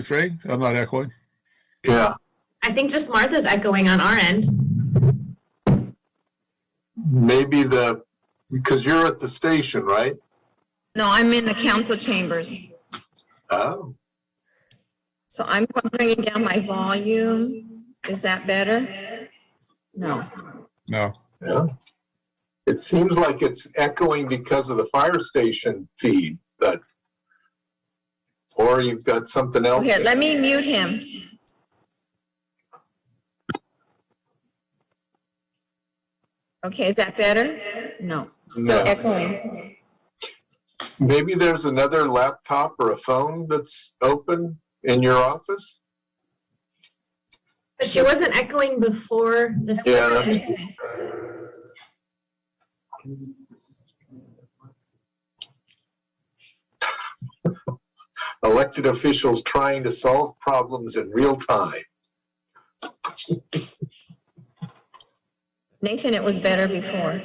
3? I'm not echoing. Yeah. I think just Martha's echoing on our end. Maybe because you're at the station, right? No, I'm in the council chambers. Oh. So I'm bringing down my volume. Is that better? No. No. Yeah. It seems like it's echoing because of the fire station feed, or you've got something else. Here, let me mute him. Okay, is that better? No, still No. echoing. Maybe there's another laptop or a phone that's open in your office. But she wasn't echoing before the Yeah. Elected officials trying to solve problems in real time. Nathan, it was better before.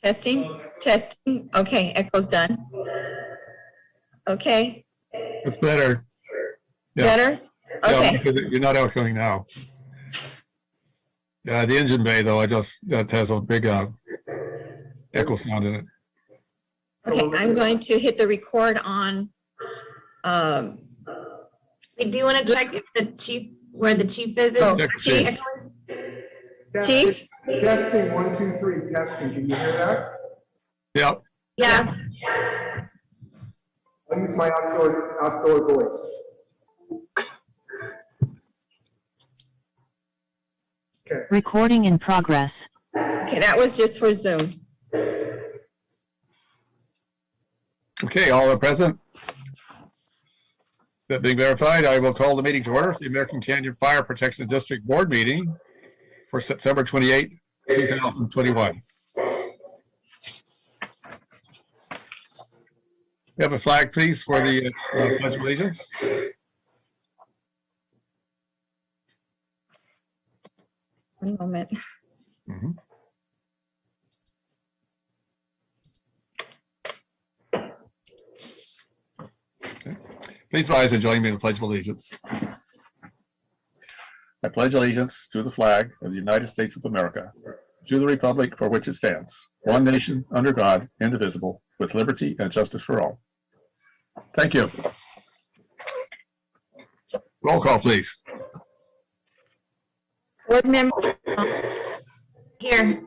Testing, testing. Okay, echo's done. Okay, It's better. Yeah. better? Yeah, Okay, because you're not echoing now. Yeah, the engine bay, though, that has a big echo sound in it. okay, I'm going to hit the record on, Do you want to check if the chief, where the chief is? Oh, actually chief. echoing? Chief? Testing, 1, 2, 3, testing. Can you hear that? Yep. Yeah. I'll use my outdoor voice. Okay. Recording in progress. Okay, that was just for Zoom. Okay, all are present. That being verified, I will call the meeting to order. The American Canyon Fire Protection District Board meeting for September 28, 2021. We have a flag, please, for the Pledge of Allegiance. One moment. Mhm. Okay. Please rise and join me in the Pledge of Allegiance. I pledge allegiance to the flag of the United States of America, to the republic for which it stands, one nation, under God, indivisible, with liberty and justice for all. Thank you. Roll call, please. Board member, Here.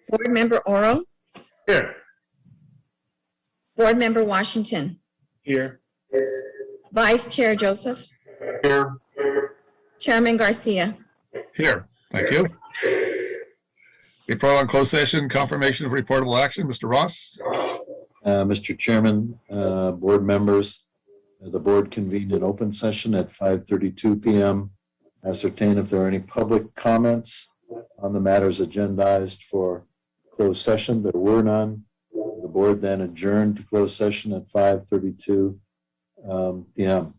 Board member Oro, Here. Board member Washington, Here. Vice Chair Joseph, Here. Chairman Garcia. Here. Thank you. Report on closed session, confirmation of reportable action. Mr. Ross. Mr. Chairman, board members, the board convened an open session at 5:32 p.m. Ascertain if there are any public comments on the matters agendized for closed session. There were none. The board then adjourned to closed session at 5:32 p.m.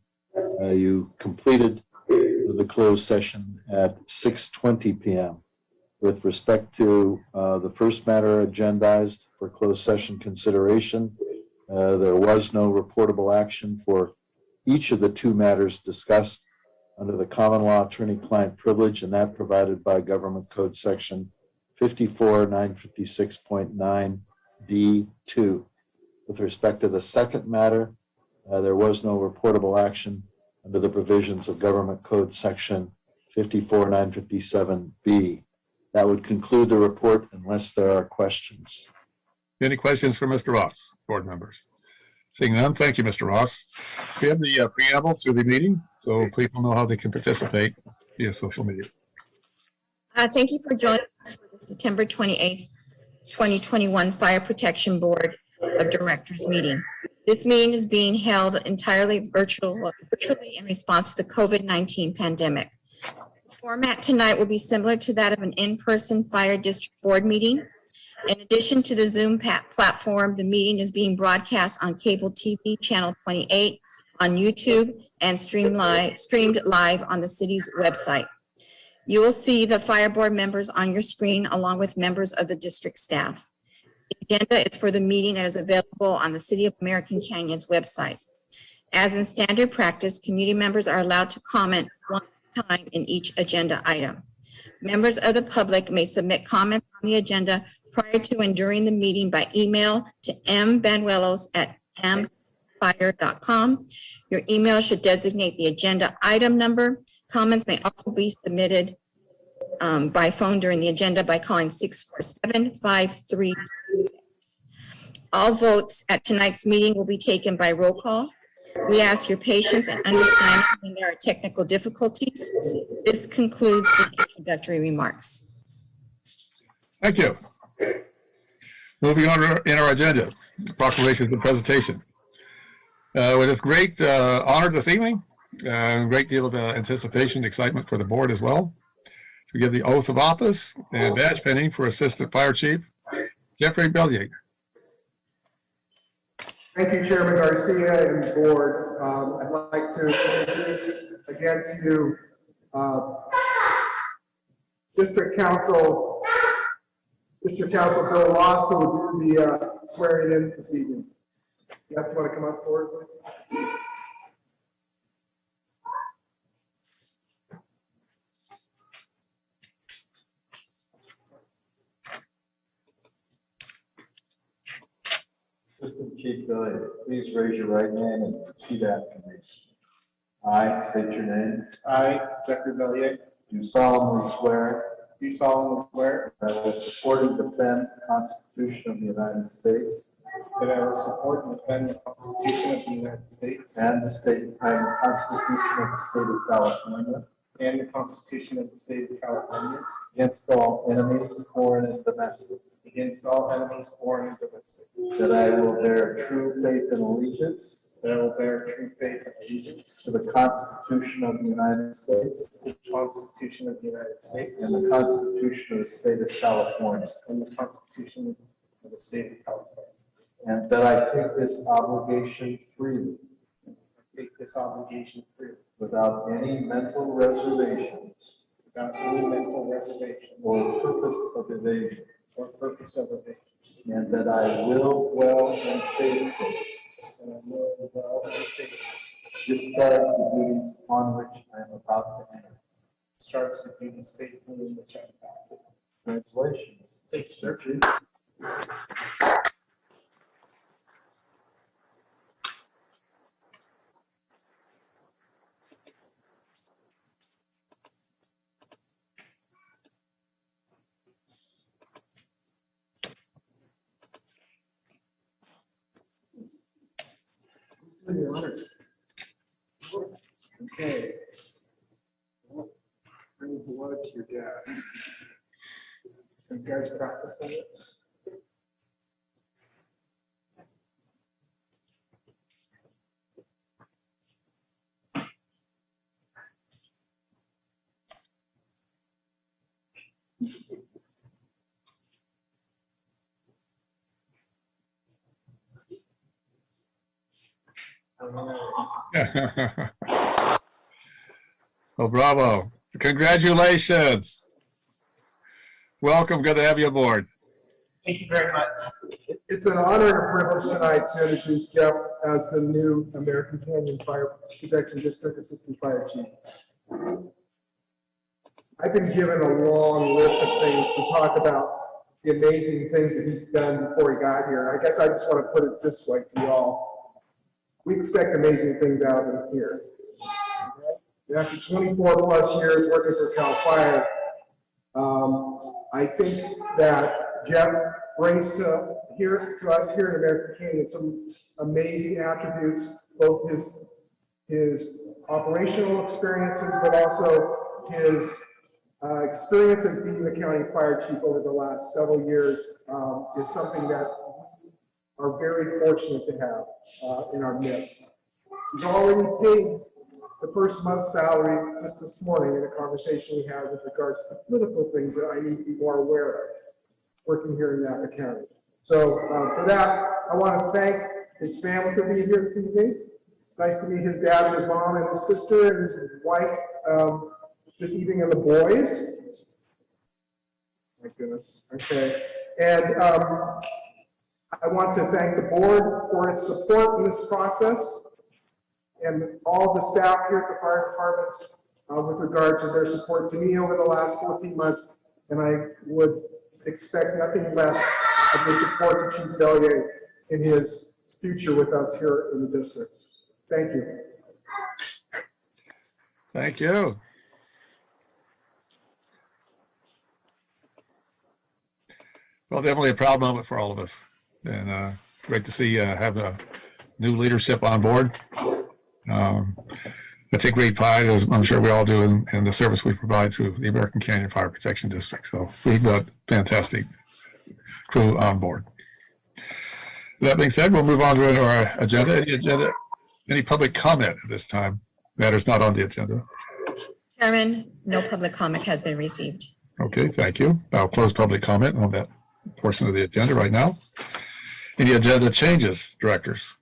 You completed the closed session at 6:20 p.m. With respect to the first matter agendized for closed session consideration, there was no reportable action for each of the two matters discussed under the common law attorney-client privilege, and that provided by Government Code Section 54-956.9 With respect to the second matter, there was no reportable action under the provisions of Government Code Section 54-957B. That would conclude the report unless there are questions. Any questions for Mr. Ross, board members? Seeing none, thank you, Mr. Ross. We have the preamble to the meeting, so people know how they can participate via social media. Thank you for joining us for the September 28th, 2021 Fire Protection Board of Directors meeting. This This meeting is being held entirely virtually in response to the COVID-19 pandemic. The format tonight will be similar to that of an in-person fire district board meeting. In addition to the Zoom platform, the meeting is being broadcast on cable TV channel 28, on YouTube, and streamed live on the city's website. You will see the fire board members on your screen along with members of the district staff. The agenda is for the meeting that is available on the City of American Canyon's website. As in standard practice, community members are allowed to comment one time in each agenda item. Members of the public may submit comments on the agenda prior to and during the meeting by email to mbanuelos@mfire.com. Your email should designate the agenda item number. Comments may also be submitted by phone during the agenda by calling 647-532. All votes at tonight's meeting will be taken by roll call. We ask your patience and understanding when there are technical difficulties. This concludes the introductory remarks. Thank you. Moving on in our agenda, proclamations and presentation. With this great honor this evening, a great deal of anticipation, excitement for the board as well, to give the oath of office and badge pinning for Assistant Fire Chief Jeffrey Bellier. Thank you, Chairman Garcia and the board. I'd like to introduce again to you District Council Bill Ross, who will do the swearing in this evening. You have to want to come up forward, please. Assistant Chief Bellier, please raise your right hand and repeat after me. I state your name. I, Jeffrey Bellier, Do solemnly swear do solemnly swear that I will support and defend the Constitution of the United States that I will support and defend the Constitution of the United States and the Constitution of the State of California and the Constitution of the State of California against all enemies, foreign and domestic. against all enemies, foreign and domestic. That I will bear true faith and allegiance That I will bear true faith and allegiance to the Constitution of the United States to the Constitution of the United States and the Constitution of the State of California. and the Constitution of the State of California. And that I take this obligation freely I take this obligation freely without any mental reservations without any mental reservation or purpose of evasion. or purpose of evasion. And that I will well and faithfully And I will well and faithfully discharge the duties upon which I am about to enter. discharge the duties faithfully in which I am about to. Congratulations. Thank you, sir. Okay. Bring blood to your dad. You guys practice on it? Oh, bravo. Congratulations. Welcome. Good to have you aboard. Thank you very much. It's an honor and a privilege tonight to introduce Jeff as the new American Canyon Fire Protection District Assistant Fire Chief. I've been given a long list of things to talk about, the amazing things that he's done before he got here. I guess I just want to put it this way to you all. We expect amazing things out of him here. After 24 plus years working for CAL FIRE, I think that Jeff brings to us here in American Canyon some amazing attributes, both his operational experiences, but also his experience as being the county fire chief over the last several years is something that we are very fortunate to have in our midst. He's already paid the first month's salary just this morning in a conversation we had with regards to political things that I need to be more aware of working here in Napa County. So for that, I want to thank his family for being here this evening. It's nice to meet his dad and his mom and his sister and his wife this evening, and the boys. My goodness. Okay. And I want to thank the board for its support in this process and all the staff here at the fire department with regards to their support to me over the last 14 months. And I would expect nothing less of the support to Chief Bellier in his future with us here in the district. Thank you. Thank you. Well, definitely a proud moment for all of us, and great to see have a new leadership on board. I take great pride, as I'm sure we all do, in the service we provide through the American Canyon Fire Protection District. So we've got fantastic crew on board. That being said, we'll move on to our agenda. Any public comment at this time? Matters not on the agenda. Chairman, no public comment has been received. Okay, thank you. I'll close public comment on that portion of the agenda right now. Any agenda changes, directors?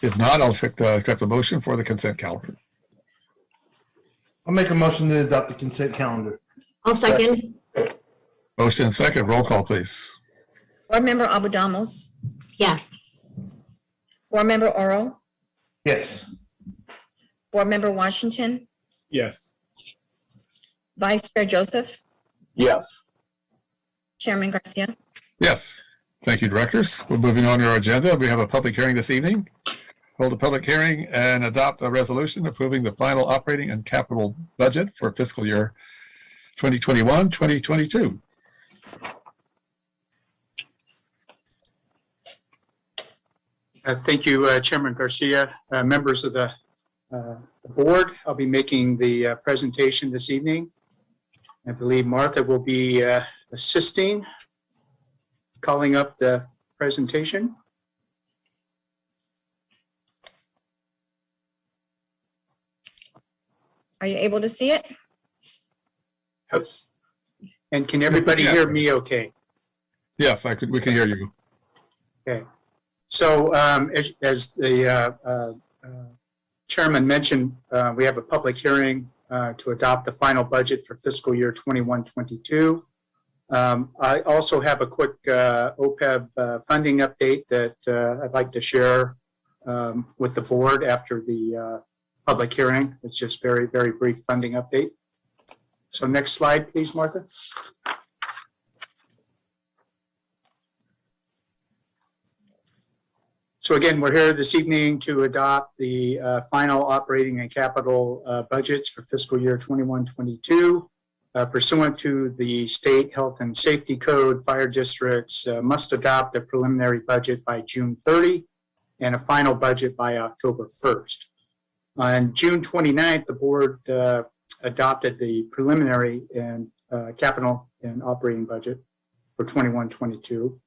If not, I'll accept a motion for the consent calendar. I'll make a motion to adopt the consent calendar. I'll second. Motion and second, roll call, please. Board Member Abudamos, Yes. Board Member Oro, Yes. Board Member Washington, Yes. Vice Chair Joseph, Yes. Chairman Garcia. Yes, thank you, directors. We're moving on to our agenda. We have a public hearing this evening. Hold a public hearing and adopt a resolution approving the final operating and capital budget for fiscal year 2021-2022. Thank you, Chairman Garcia. Members of the board, I'll be making the presentation this evening. I believe Martha will be assisting, calling up the presentation. Are you able to see it? Yes. And can everybody Yeah. hear me okay? Yes, we can hear you. Okay. So as the chairman mentioned, we have a public hearing to adopt the final budget for fiscal year 21-22. I also have a quick OPEB funding update that I'd like to share with the board after the public hearing. It's just very, very brief funding update. So next slide, please, Martha. So again, we're here this evening to adopt the final operating and capital budgets for fiscal year 21-22. Pursuant to the state health and safety code, fire districts must adopt a preliminary budget by June 30 and a final budget by October 1st. On June 29th, the board adopted the preliminary and capital and operating budget for 21-22.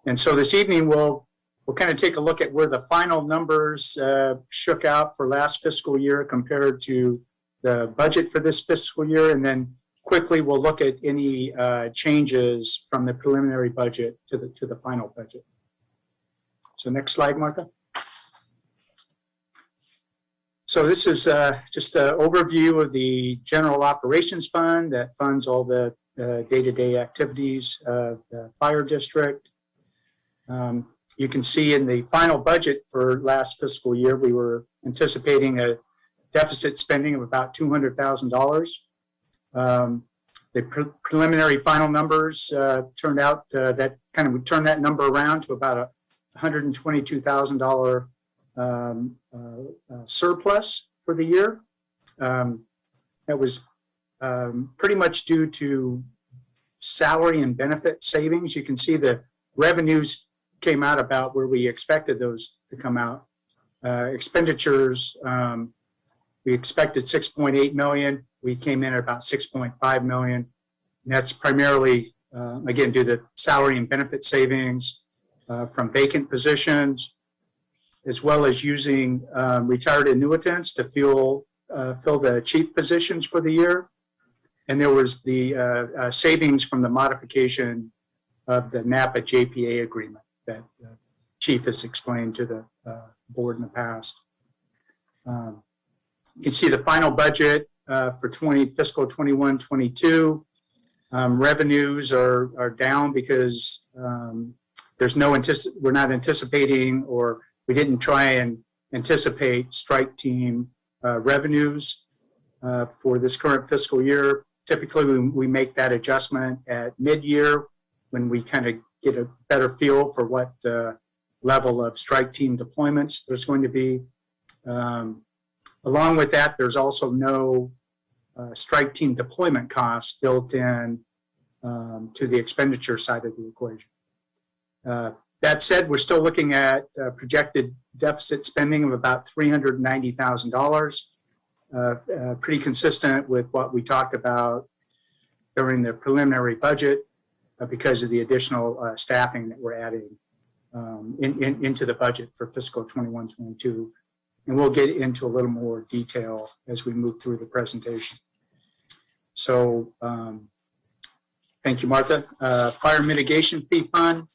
And so this evening, we'll kind of take a look at where the final numbers shook out for last fiscal year compared to the budget for this fiscal year. And then quickly, we'll look at any changes from the preliminary budget to the final budget. So next slide, Martha. So this is just an overview of the general operations fund that funds all the day-to-day activities of the fire district. You can see in the final budget for last fiscal year, we were anticipating a deficit spending of about $200,000. The preliminary final numbers turned out that kind of would turn that number around to about $122,000 surplus for the year. That was pretty much due to salary and benefit savings. You can see the revenues came out about where we expected those to come out. Expenditures, we expected 6.8 million. We came in at about 6.5 million. And that's primarily again, due to salary and benefit savings from vacant positions, as well as using retired annuitants to fill the chief positions for the year. And there was the savings from the modification of the NAPA JPA agreement that the chief has explained to the board in the past. You can see the final budget for fiscal 21-22. Revenues are down because there's we're not anticipating, or we didn't try and anticipate strike team revenues for this current fiscal year. Typically, we make that adjustment at mid-year when we kind of get a better feel for what level of strike team deployments there's going to be. Along with that, there's also no strike team deployment costs built in to the expenditure side of the equation. That said, we're still looking at projected deficit spending of about $390,000, pretty consistent with what we talked about during the preliminary budget because of the additional staffing that we're adding into the budget for fiscal 21-22. And we'll get into a little more detail as we move through the presentation. So thank you, Martha. Fire mitigation fee fund.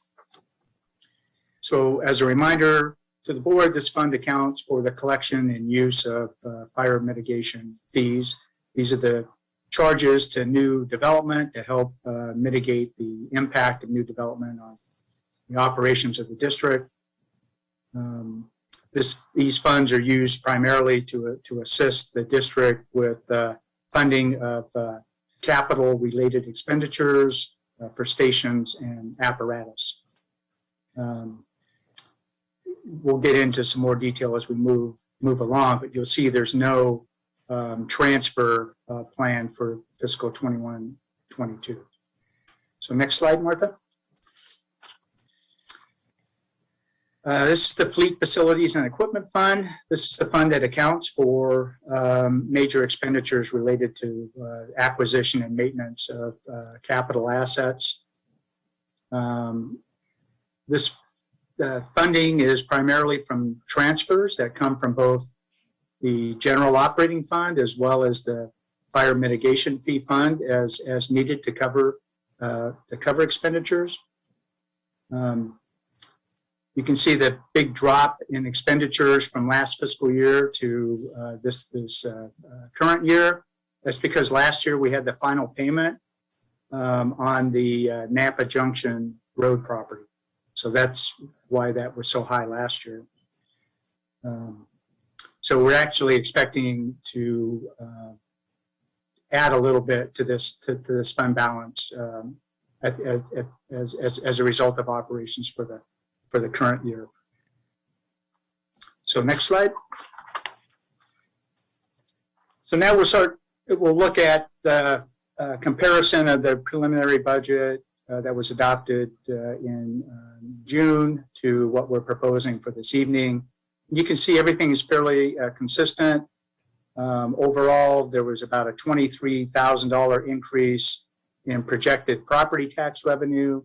So as a reminder to the board, this fund accounts for the collection and use of fire mitigation fees. These are the charges to new development to help mitigate the impact of new development on the operations of the district. These funds are used primarily to assist the district with funding of capital-related expenditures for stations and apparatus. We'll get into some more detail as we move along, but you'll see there's no transfer plan for fiscal 21-22. So next slide, Martha. This is the Fleet Facilities and Equipment Fund. This is the fund that accounts for major expenditures related to acquisition and maintenance of capital assets. This funding is primarily from transfers that come from both the general operating fund as well as the fire mitigation fee fund as needed to cover expenditures. You can see the big drop in expenditures from last fiscal year to this current year. That's because last year we had the final payment on the Napa Junction Road property. So that's why that was so high last year. So we're actually expecting to add a little bit to this fund balance as a result of operations for the current year. So next slide. So now we'll look at the comparison of the preliminary budget that was adopted in June to what we're proposing for this evening. You can see everything is fairly consistent. Overall, there was about a $23,000 increase in projected property tax revenue,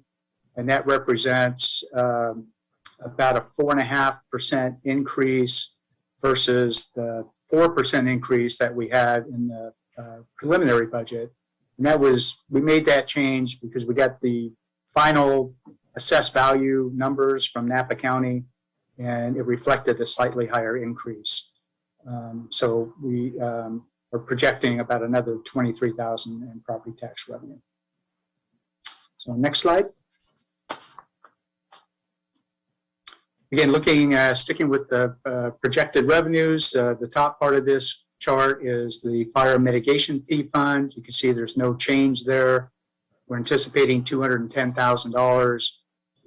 and that represents about a 4.5% increase versus the 4% increase that we had in the preliminary budget. And we made that change because we got the final assessed value numbers from Napa County, and it reflected a slightly higher increase. So we are projecting about another $23,000 in property tax revenue. So next slide. Again, sticking with the projected revenues, the top part of this chart is the fire mitigation fee fund. You can see there's no change there. We're anticipating $210,000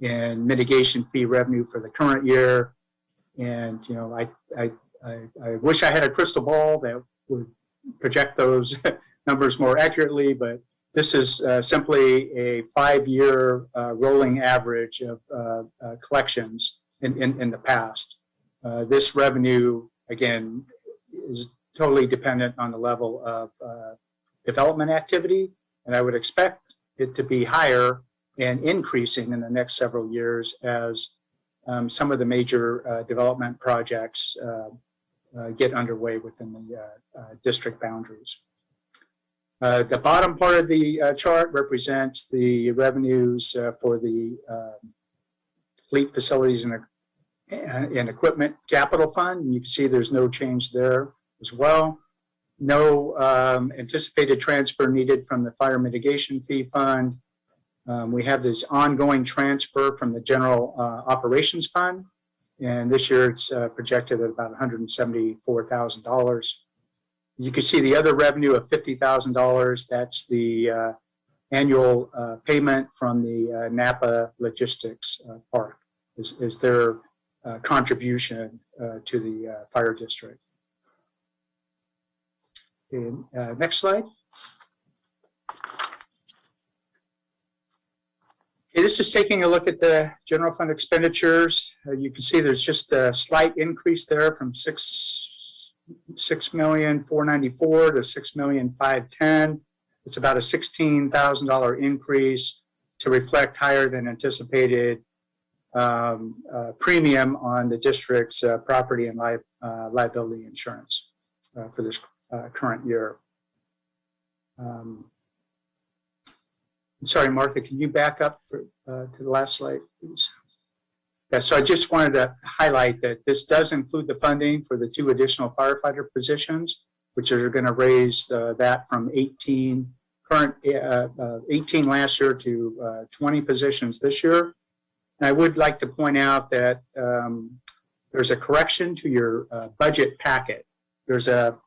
in mitigation fee revenue for the current year. And, you know, I wish I had a crystal ball that would project those numbers more accurately, but this is simply a 5-year rolling average of collections in the past. This revenue, again, is totally dependent on the level of development activity. And I would expect it to be higher and increasing in the next several years as some of the major development projects get underway within the district boundaries. The bottom part of the chart represents the revenues for the fleet facilities and equipment capital fund. And you can see there's no change there as well. No anticipated transfer needed from the fire mitigation fee fund. We have this ongoing transfer from the general operations fund. And this year it's projected at about $174,000. You can see the other revenue of $50,000. That's the annual payment from the Napa Logistics Park is their contribution to the fire district. And, next slide. Okay, this is taking a look at the general fund expenditures. You can see there's just a slight increase there from $6,494,000 to $6,510,000. It's about a $16,000 increase to reflect higher than anticipated premium on the district's property and liability insurance for this current year. I'm sorry, Martha, can you back up to the last slide, please? Yeah, so I just wanted to highlight that this does include the funding for the 2 additional firefighter positions, which are going to raise that from 18 last year to 20 positions this year. And I would like to point out that there's a correction to your budget packet. There's a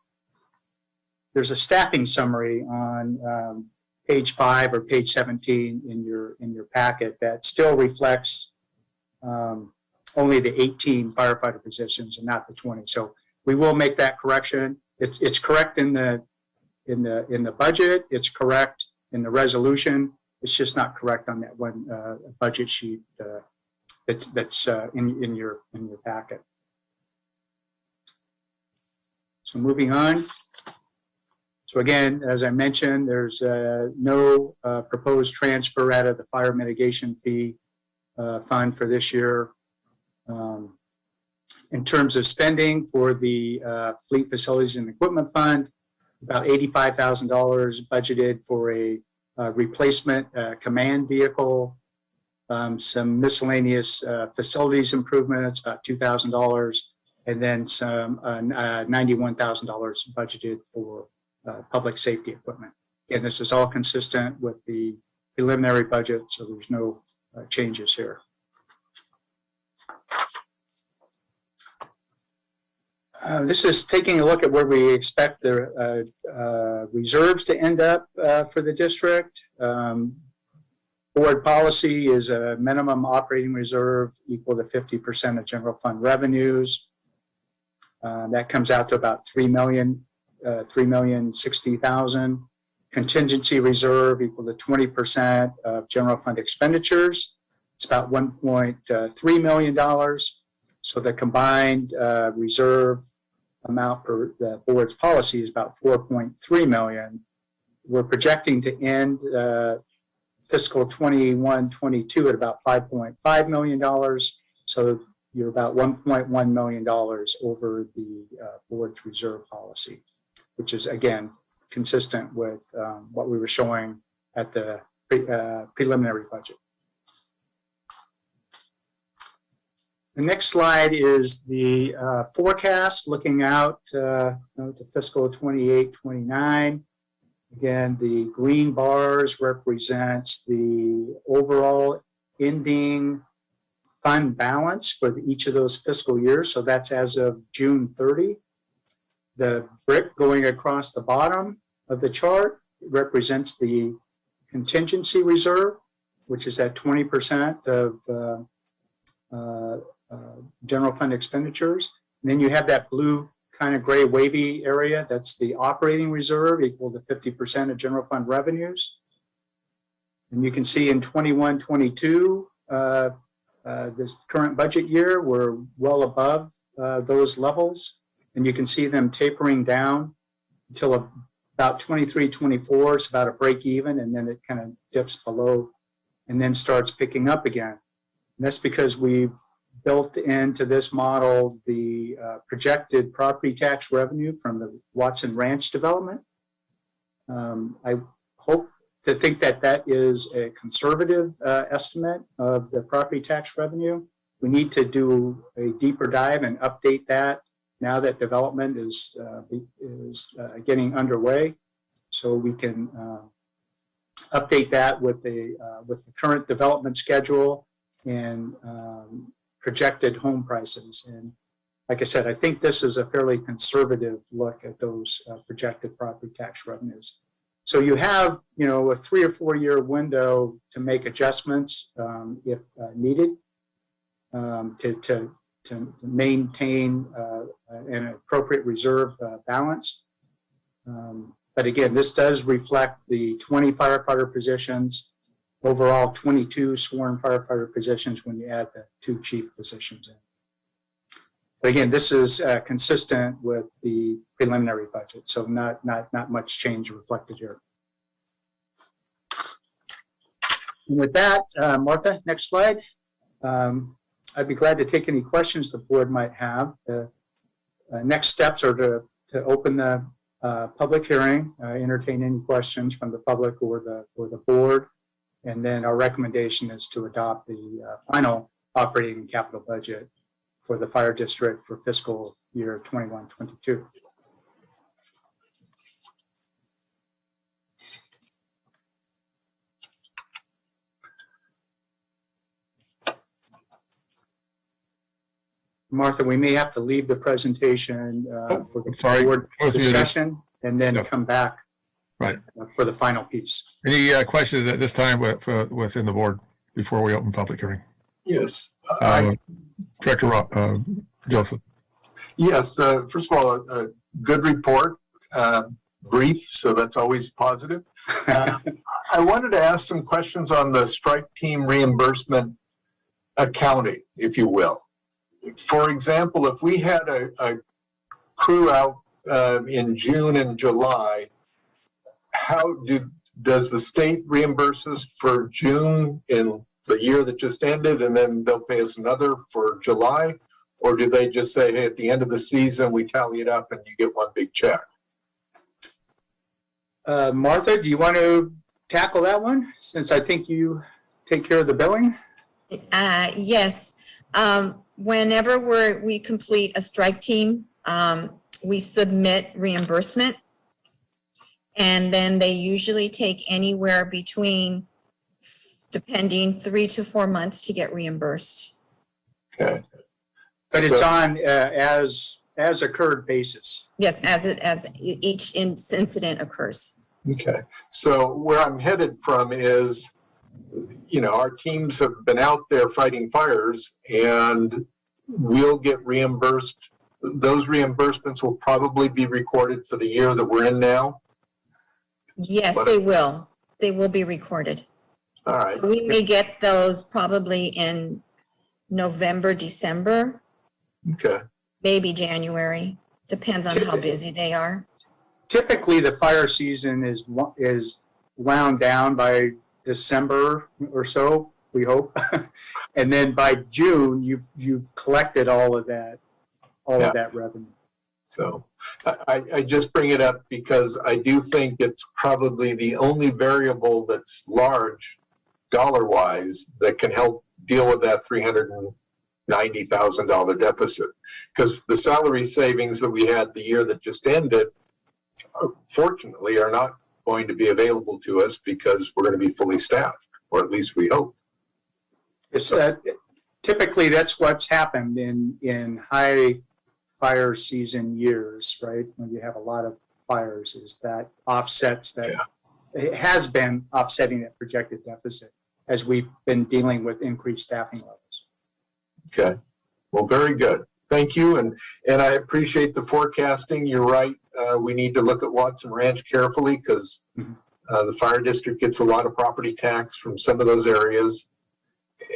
staffing summary on page 5 or page 17 in your packet that still reflects only the 18 firefighter positions and not the 20. So we will make that correction. It's correct in the budget. It's correct in the resolution. It's just not correct on that one budget sheet that's in your packet. So moving on. So again, as I mentioned, there's no proposed transfer out of the fire mitigation fee fund for this year. In terms of spending for the fleet facilities and equipment fund, about $85,000 budgeted for a replacement command vehicle, some miscellaneous facilities improvements, about $2,000, and then some $91,000 budgeted for public safety equipment. And this is all consistent with the preliminary budget, so there's no changes here. This is taking a look at where we expect the reserves to end up for the district. Board policy is a minimum operating reserve equal to 50% of general fund revenues. That comes out to about $3,060,000. Contingency reserve equal to 20% of general fund expenditures. It's about $1.3 million. So the combined reserve amount per the board's policy is about $4.3 million. We're projecting to end fiscal 21-22 at about $5.5 million. So you're about $1.1 million over the board's reserve policy, which is, again, consistent with what we were showing at the preliminary budget. The next slide is the forecast looking out to fiscal 28-29. Again, the green bars represents the overall ending fund balance for each of those fiscal years. So that's as of June 30. The brick going across the bottom of the chart represents the contingency reserve, which is at 20% of general fund expenditures. And then you have that blue kind of gray wavy area. That's the operating reserve equal to 50% of general fund revenues. And you can see in 21-22, this current budget year, we're well above those levels. And you can see them tapering down until about 23, 24 is about a break even, and then it kind of dips below and then starts picking up again. And that's because we've built into this model the projected property tax revenue from the Watson Ranch development. I hope to think that that is a conservative estimate of the property tax revenue. We need to do a deeper dive and update that now that development is getting underway, so we can update that with the current development schedule and projected home prices. And like I said, I think this is a fairly conservative look at those projected property tax revenues. So you have, a 3 or 4 year window to make adjustments if needed to maintain an appropriate reserve balance. But again, this does reflect the 20 firefighter positions, overall 22 sworn firefighter positions when you add the 2 chief positions in. But again, this is consistent with the preliminary budget, so not much change reflected here. And with that, Martha, next slide. I'd be glad to take any questions the board might have. The next steps are to open the public hearing, entertain any questions from the public or the board, and then our recommendation is to adopt the final operating and capital budget for the fire district for fiscal year 21-22. Martha, we may have to leave the presentation for the board discussion and then come back for the final piece. Any questions at this time within the board before we open public hearing? Yes. Director Joseph. Yes. First of all, a good report, brief, so that's always positive. I wanted to ask some questions on the strike team reimbursement accounting, if you will. For example, if we had a crew out in June and July, does the state reimburse us for June in the year that just ended, and then they'll pay us another for July? Or do they just say, hey, at the end of the season, we tally it up and you get one big check? Martha, do you want to tackle that one, since I think you take care of the billing? Yes. Whenever we complete a strike team, we submit reimbursement, and then they usually take anywhere between, depending, 3 to 4 months to get reimbursed. Okay. But it's on as occurred basis. Yes, as each incident occurs. Okay. So where I'm headed from is, our teams have been out there fighting fires, and we'll get reimbursed. Those reimbursements will probably be recorded for the year that we're in now. Yes, they will. They will be recorded. All right. So we may get those probably in November, December, Okay. maybe January. Depends on how busy they are. Typically, the fire season is wound down by December or so, we hope, and then by June you've collected all of that revenue. So I just bring it up because I do think it's probably the only variable that's large dollar-wise that can help deal with that $390,000 deficit. Because the salary savings that we had the year that just ended, fortunately, are not going to be available to us because we're going to be fully staffed, or at least we hope. It's, typically, that's what's happened in high fire season years, right? When you have a lot of fires, is that offsets that. Yeah. It has been offsetting that projected deficit as we've been dealing with increased staffing levels. Okay. Well, very good. Thank you. And I appreciate the forecasting. You're right. We need to look at Watson Ranch carefully because the fire district gets a lot of property tax from some of those areas.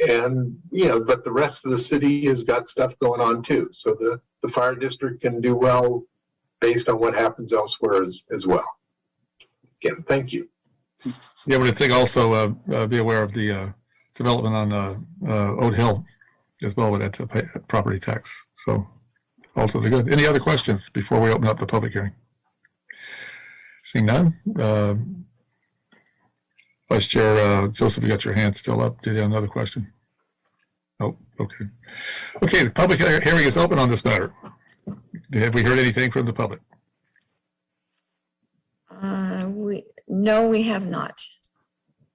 And, but the rest of the city has got stuff going on too. So the fire district can do well based on what happens elsewhere as well. Again, thank you. Yeah, but I think also be aware of the development on Oat Hill as well with that property tax. So also the good. Any other questions before we open up the public hearing? Seeing none. Vice Chair Joseph, you got your hand still up. Did you have another question? Oh, okay. Okay, the public hearing is open on this matter. Have we heard anything from the public? No, we have not.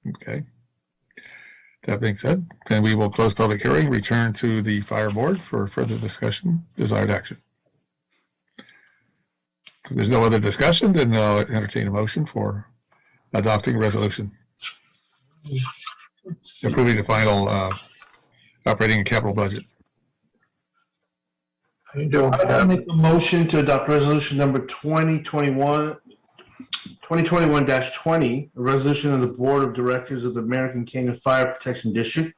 Okay. That being said, then we will close public hearing, return to the fire board for further discussion, desired action. If there's no other discussion, then I'll entertain a motion for adopting resolution Let's see. approving the final operating and capital budget. I don't I'll have, make a motion to adopt resolution number 2021-20, a resolution of the Board of Directors of the American Canyon Fire Protection District,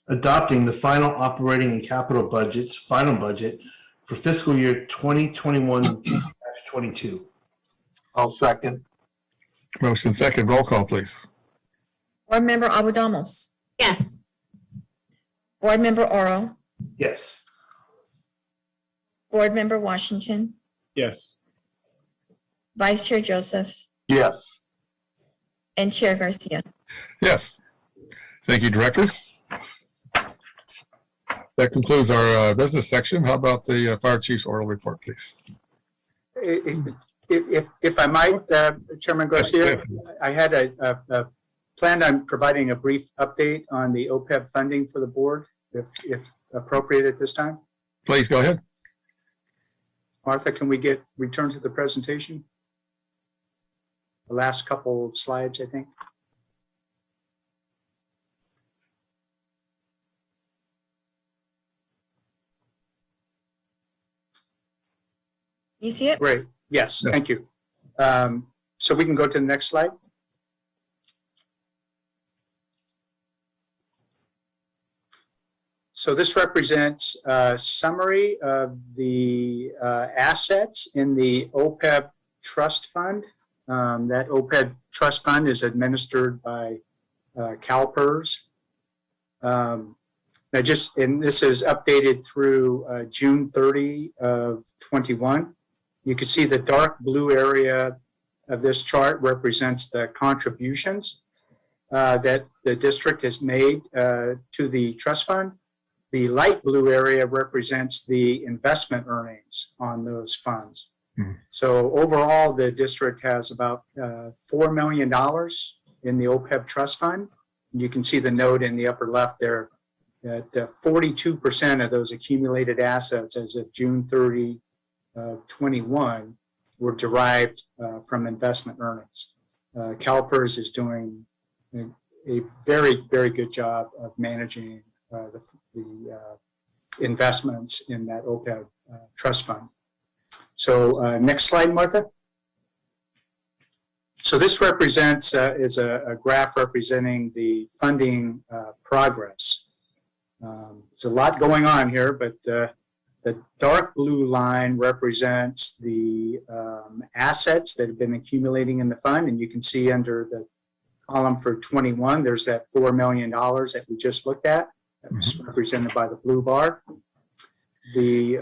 adopting the final operating and capital budgets, final budget for fiscal year 2021-22. I'll second. Motion second, roll call, please. Board Member Abudamos. Yes. Board Member Oro. Yes. Board Member Washington. Yes. Vice Chair Joseph. Yes. And Chair Garcia. Yes. Thank you, directors. That concludes our business section. How about the fire chief's oral report, please? If I might, Chairman Garcia, I had a planned on providing a brief update on the OPEB funding for the board, if appropriate at this time. Please go ahead. Martha, can we return to the presentation? The last couple of slides, I think. You see it? Great. Yes, Yeah. thank you. So we can go to the next slide. So this represents a summary of the assets in the OPEB trust fund. That OPEB trust fund is administered by CalPERS. And this is updated through June 30 of 21. You can see the dark blue area of this chart represents the contributions that the district has made to the trust fund. The light blue area represents the investment earnings on those funds. Mhm. So overall, the district has about $4 million in the OPEB trust fund. You can see the note in the upper left there that 42% of those accumulated assets as of June 30, 21 were derived from investment earnings. CalPERS is doing a very, very good job of managing the investments in that OPEB trust fund. So next slide, Martha. So this represents is a graph representing the funding progress. There's a lot going on here, but the dark blue line represents the assets that have been accumulating in the fund, and you can see under the column for 21, there's that $4 million that we just looked at. That's represented by the blue bar. The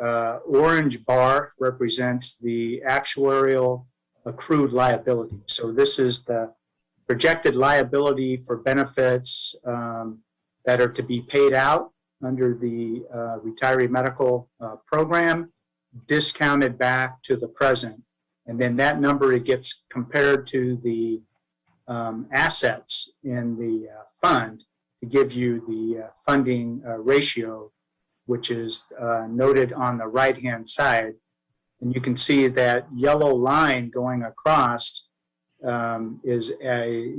orange bar represents the actuarial accrued liability. So this is the projected liability for benefits that are to be paid out under the retiree medical program, discounted back to the present. And then that number, it gets compared to the assets in the fund to give you the funding ratio, which is noted on the right-hand side. And you can see that yellow line going across is a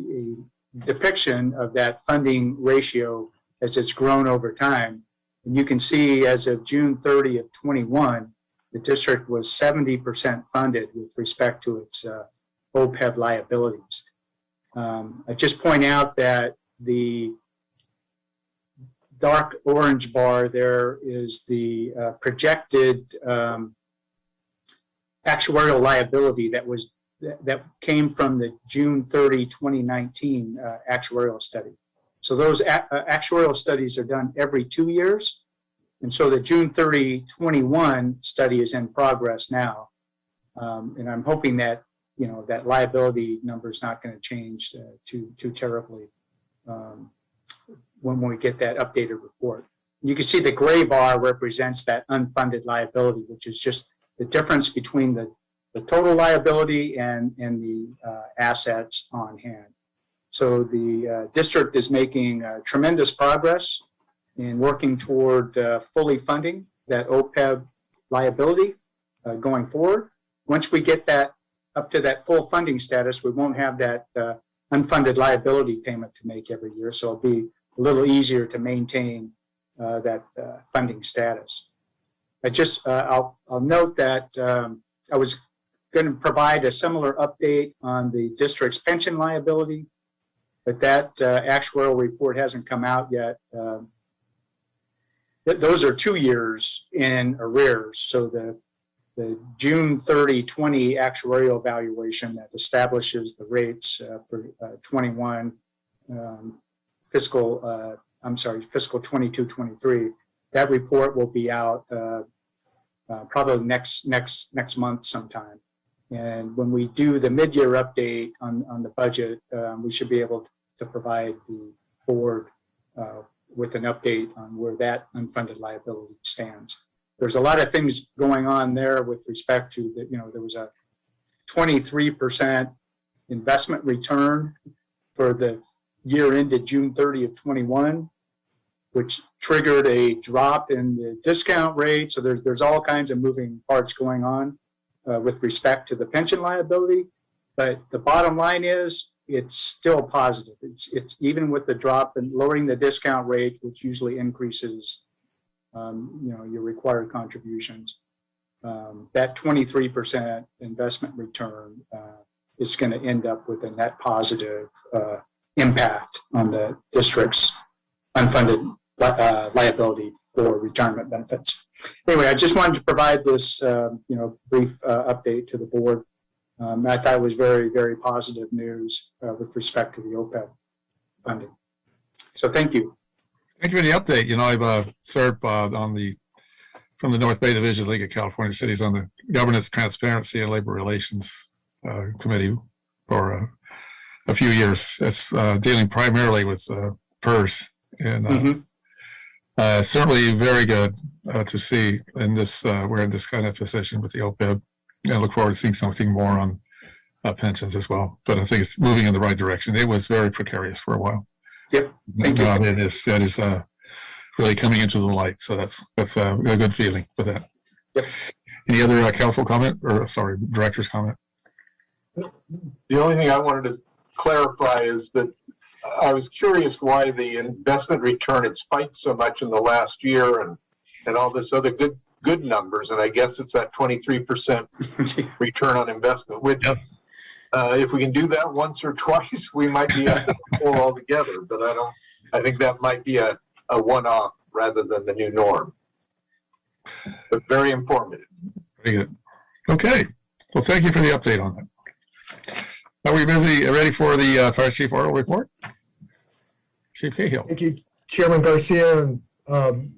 depiction of that funding ratio as it's grown over time. And you can see as of June 30 of 21, the district was 70% funded with respect to its OPEB liabilities. I just point out that the dark orange bar there is the projected actuarial liability that was that came from the June 30, 2019 actuarial study. So those actuarial studies are done every 2 years. And so the June 30, 21 study is in progress now. And I'm hoping that, that liability number is not going to change too terribly when we get that updated report. You can see the gray bar represents that unfunded liability, which is just the difference between the total liability and the assets on hand. So the district is making tremendous progress in working toward fully funding that OPEB liability going forward. Once we get that up to that full funding status, we won't have that unfunded liability payment to make every year. So it'll be a little easier to maintain that funding status. I'll note that I was going to provide a similar update on the district's pension liability, but that actuarial report hasn't come out yet. Those are 2 years in arrears. So the June 30, 20 actuarial evaluation that establishes the rates for 21 fiscal 22, 23, that report will be out probably next month sometime. And when we do the mid-year update on the budget, we should be able to provide the board with an update on where that unfunded liability stands. There's a lot of things going on there with respect to there was a 23% investment return for the year ended June 30 of 21, which triggered a drop in the discount rate. So there's all kinds of moving parts going on with respect to the pension liability. But the bottom line is it's still positive. It's even with the drop and lowering the discount rate, which usually increases your required contributions. That 23% investment return is going to end up with a net positive impact on the district's unfunded liability for retirement benefits. Anyway, I just wanted to provide this, brief update to the board. I thought it was very, very positive news with respect to the OPEB funding. So thank you. Thank you for the update. I've served from the North Bay Division League of California Cities on the Governance, Transparency, and Labor Relations Committee for a few years. It's dealing primarily with PERS, and certainly very good to see in this. We're in this kind of position with the OPEB, and I look forward to seeing something more on pensions as well. But I think it's moving in the right direction. It was very precarious for a while. Yep. Thank you. That is really coming into the light. So that's a good feeling for that. Yep. Any other council comment director's comment? The only thing I wanted to clarify is that I was curious why the investment return had spiked so much in the last year and all this other good numbers. And I guess it's that 23% return on investment, which if we can do that once or twice, we might be out of the hole altogether. But I think that might be a one-off rather than the new norm. But very informative. Very good. Okay. Well, thank you for the update on that. Are we ready for the Fire Chief oral report? Chief Cahill. Thank you, Chairman Garcia and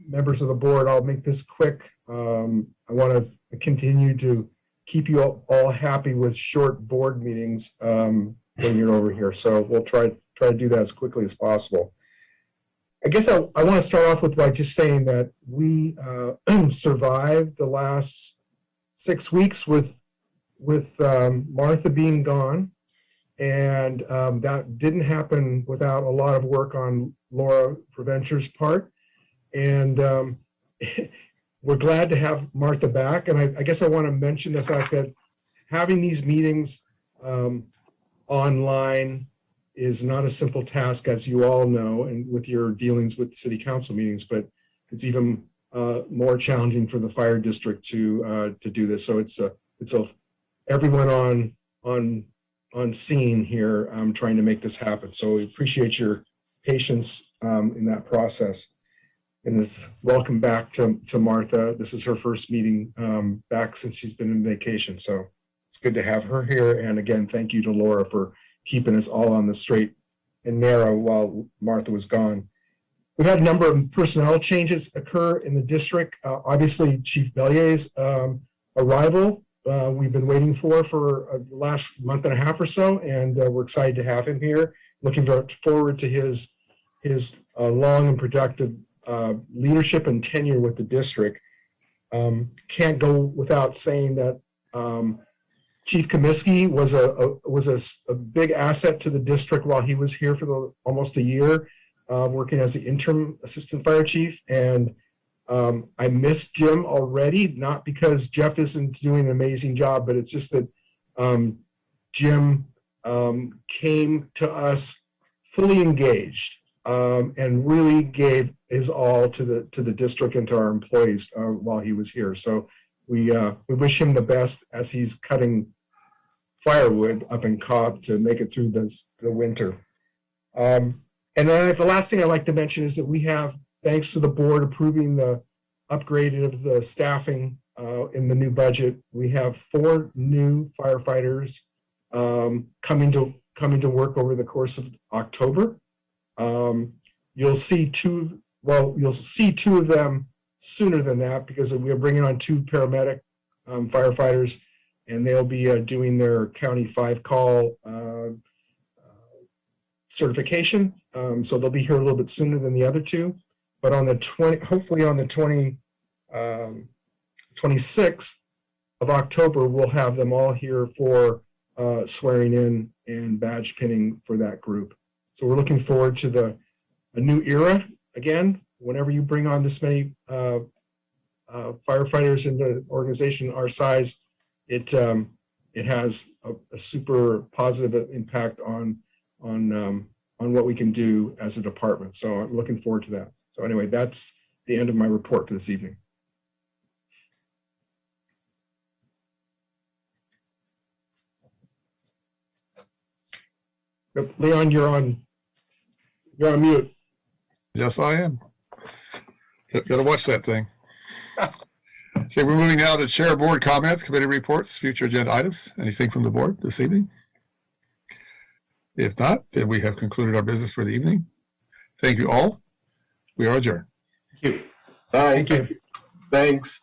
members of the board. I'll make this quick. I want to continue to keep you all happy with short board meetings when you're over here. So we'll try to do that as quickly as possible. I guess I want to start off by just saying that we survived the last 6 weeks with Martha being gone. And that didn't happen without a lot of work on Laura Preventure's part. And we're glad to have Martha back. And I guess I want to mention the fact that having these meetings online is not a simple task, as you all know, and with your dealings with city council meetings, but it's even more challenging for the fire district to do this. So it's everyone on scene here trying to make this happen. So we appreciate your patience in that process. And this welcome back to Martha. This is her first meeting back since she's been in vacation. So it's good to have her here. And again, thank you to Laura for keeping us all on the straight and narrow while Martha was gone. We've had a number of personnel changes occur in the district. Obviously, Chief Bellier's arrival, we've been waiting for the last month and a half or so, and we're excited to have him here. Looking forward to his long and productive leadership and tenure with the district. Can't go without saying that Chief Comiskey was a big asset to the district while he was here for almost a year, working as the interim assistant fire chief. And I miss Jim already, not because Jeff isn't doing an amazing job, but it's just that Jim came to us fully engaged and really gave his all to the district and to our employees while he was here. So we wish him the best as he's cutting firewood up in Cobb to make it through the winter. And then the last thing I'd like to mention is that we have, thanks to the board approving the upgrade of the staffing in the new budget, we have 4 new firefighters coming to work over the course of October. You'll see 2 of them sooner than that because we are bringing on 2 paramedic firefighters, and they'll be doing their County 5 call certification. So they'll be here a little bit sooner than the other 2. But hopefully on the 26th of October, we'll have them all here for swearing in and badge pinning for that group. So we're looking forward to a new era again. Whenever you bring on this many firefighters in the organization our size, it has a super positive impact on what we can do as a department. So I'm looking forward to that. So anyway, that's the end of my report for this evening. Leon, you're on mute. Yes, I am. Got to watch that thing. So we're moving now to chair board comments, committee reports, future agenda items. Anything from the board this evening? If not, then we have concluded our business for the evening. Thank you all. We are adjourned. Thank you. Bye. Thanks.